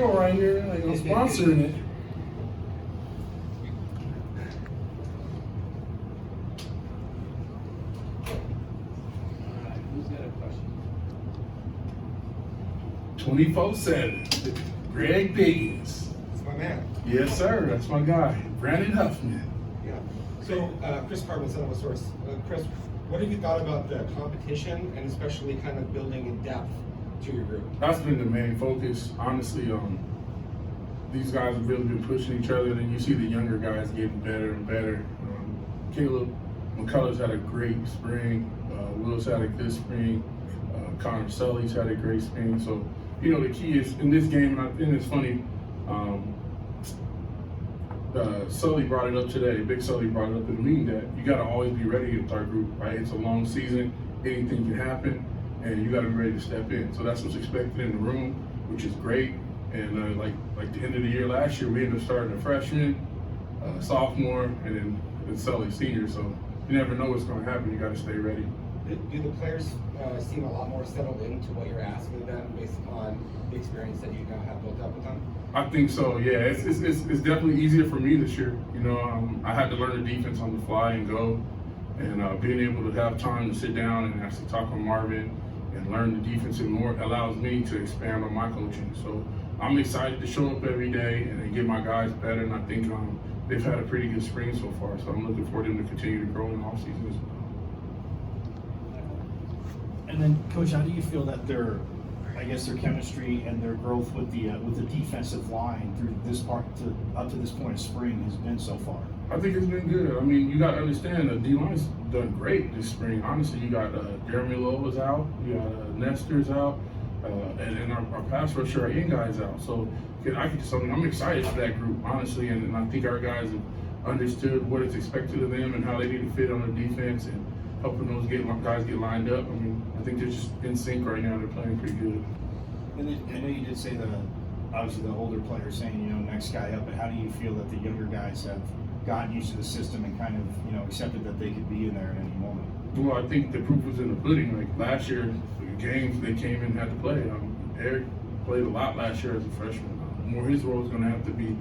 Right here, like I'm sponsoring it. Alright, who's got a question? 24/7. Greg Biggins. That's my man. Yes, sir. That's my guy. Brandon Huffman. Yeah. So, Chris Cartman, Son of a Source. Chris, what have you thought about the competition and especially kind of building in depth to your group? That's been the main focus. Honestly, these guys have really been pushing each other, and you see the younger guys getting better and better. Caleb McCullers had a great spring. Willis had a good spring. Connor Sully's had a great spring. So, you know, the key is in this game, and it's funny, Sully brought it up today. Big Sully brought it up in the meeting that you got to always be ready with our group, right? It's a long season. Anything can happen, and you got to be ready to step in. So that's what's expected in the room, which is great. And like the end of the year last year, we ended up starting a freshman, sophomore, and then Sully senior. So you never know what's going to happen. You got to stay ready. Do the players seem a lot more settled into what you're asking of them based upon the experience that you now have built up with them? I think so. Yeah, it's definitely easier for me this year. You know, I had to learn the defense on the fly and go, and being able to have time to sit down and actually talk with Marvin and learn the defense and more allows me to expand on my coaching. So I'm excited to show up every day and get my guys better. And I think they've had a pretty good spring so far. So I'm looking for them to continue to grow in the offseason as well. And then, Coach, how do you feel that their chemistry and their growth with the defensive line through this part up to this point of spring has been so far? I think it's been good. I mean, you got to understand the D-line's done great this spring. Honestly, you got Jeremy Lova's out, you got Nestor's out, and our pass rusher, our end guy's out. So I'm excited for that group, honestly, and I think our guys have understood what is expected of them and how they need to fit on the defense and helping those guys get lined up. I mean, I think they're just in sync right now. They're playing pretty good. And then, I know you did say obviously the older players saying, you know, next guy up, but how do you feel that the younger guys have gotten used to the system and kind of, you know, accepted that they could be in there at any moment? Well, I think the proof was in the pudding. Like last year, the games they came in and had to play. Eric played a lot last year as a freshman. More his role is going to have to be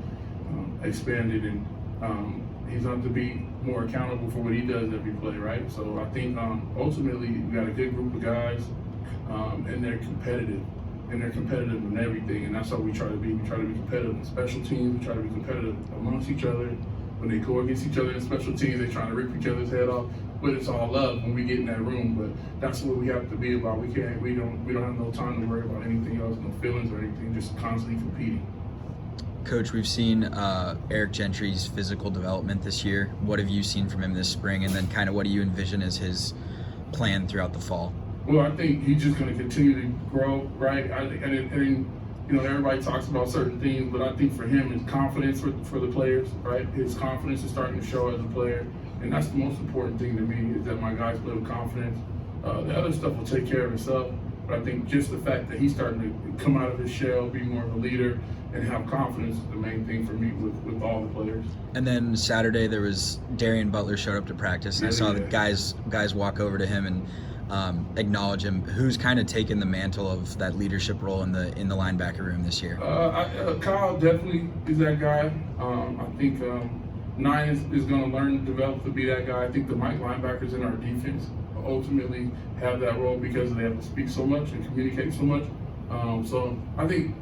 expanded, and he's going to have to be more accountable for what he does every play, right? So I think ultimately we got a good group of guys, and they're competitive. And they're competitive in everything, and that's how we try to be. We try to be competitive in special teams. We try to be competitive amongst each other. When they go against each other in special teams, they're trying to rip each other's head off. But it's all love when we get in that room. But that's what we have to be about. We don't have no time to worry about anything else, no feelings or anything. Just constantly competing. Coach, we've seen Eric Gentry's physical development this year. What have you seen from him this spring, and then kind of what do you envision as his plan throughout the fall? Well, I think he's just going to continue to grow, right? And you know, everybody talks about certain things, but I think for him, his confidence for the players, right? His confidence is starting to show as a player, and that's the most important thing to me is that my guys play with confidence. The other stuff will take care of itself, but I think just the fact that he's starting to come out of his shell, be more of a leader, and have confidence is the main thing for me with all the players. And then Saturday there was Darian Butler showed up to practice, and I saw the guys walk over to him and acknowledge him. Who's kind of taken the mantle of that leadership role in the linebacker room this year? Kyle definitely is that guy. I think Nine is going to learn to develop to be that guy. I think the linebackers in our defense ultimately have that role because they have to speak so much and communicate so much. So I think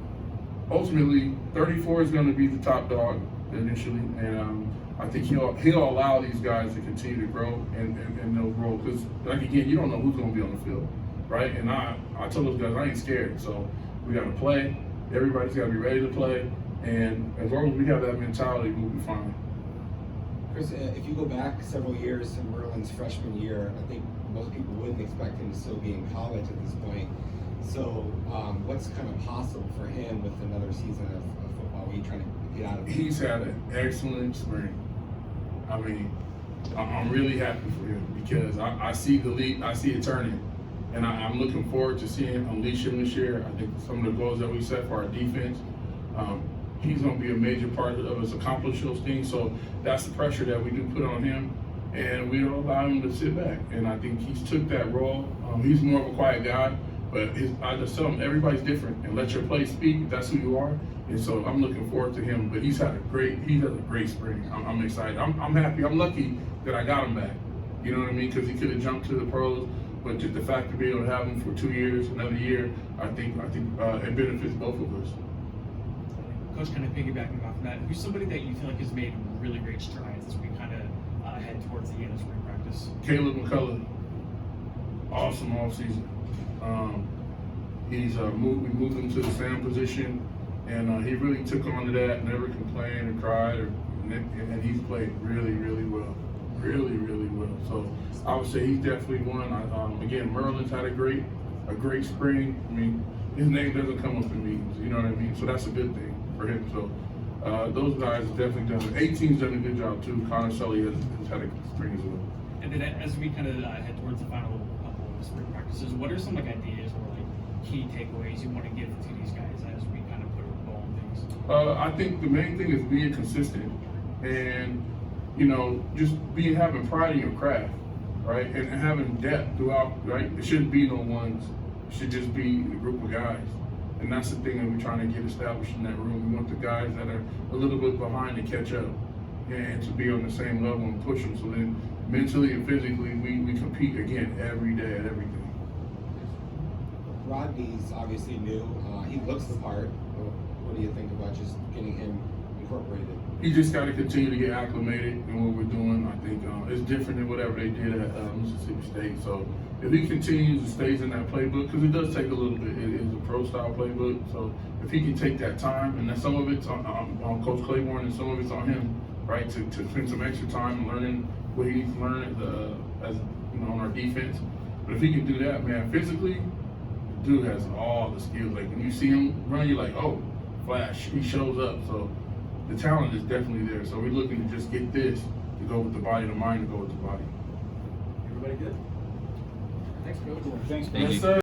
ultimately 34 is going to be the top dog initially, and I think he'll allow these guys to continue to grow and they'll grow because, like, again, you don't know who's going to be on the field, right? And I tell those guys I ain't scared, so we got to play. Everybody's got to be ready to play, and as long as we have that mentality, we'll be fine. Chris, if you go back several years to Merlin's freshman year, I think most people wouldn't expect him to still be in college at this point. So what's kind of possible for him with another season of football? What are you trying to get out of it? He's had an excellent spring. I mean, I'm really happy for him because I see the lead, I see it turning. And I'm looking forward to seeing him unleash him this year. I think some of the goals that we set for our defense, he's going to be a major part of us accomplish those things. So that's the pressure that we do put on him, and we don't allow him to sit back. And I think he's took that role. He's more of a quiet guy, but I just tell him everybody's different, and let your play speak. If that's who you are, And so I'm looking forward to him. But he has a great spring. I'm excited. I'm happy. I'm lucky that I got him back. You know what I mean? Because he could have jumped to the pros, but just the fact to be able to have him for 2 years, another year, I think it benefits both of us. Coach, kind of piggybacking off of that, who's somebody that you feel like has made really great strides as we kind of head towards the end of spring practice? Caleb McCullough, awesome offseason. We moved him to the Sam position, and he really took on to that, never complained or cried, and he's played really, really well. Really, really well. So I would say he's definitely one. Again, Merlin's had a great spring. I mean, his name doesn't come up in meetings, you know what I mean? So that's a good thing for him. So those guys have definitely done it. 18's done a good job too. Connor Sully has had a good spring as well. And then as we kind of head towards the final couple of spring practices, what are some like ideas or like key takeaways you want to give to these guys as we kind of put a bow on things? I think the main thing is being consistent and, you know, just having pride in your craft, right? And having depth throughout, right? It shouldn't be no ones. It should just be a group of guys. And that's the thing that we're trying to get established in that room. We want the guys that are a little bit behind to catch up and to be on the same level and push them. So then mentally and physically, we compete again every day at everything. Rodney's obviously new. He looks the part. What do you think about just getting him incorporated? He just got to continue to get acclimated in what we're doing. I think it's different than whatever they did at Mississippi State. So if he continues and stays in that playbook, because it does take a little bit, it is a pro-style playbook. So if he can take that time, and then some of it's on Coach Claiborne and some of it's on him, right, to spend some extra time learning what he needs to learn as you know, on our defense. But if he can do that, man, physically, the dude has all the skills. Like when you see him run, you're like, oh, flash, he shows up. So the talent is definitely there. So we're looking to just get this to go with the body, the mind to go with the body. Everybody good? Thanks, Coach. Thanks, Thank you. Yes, sir.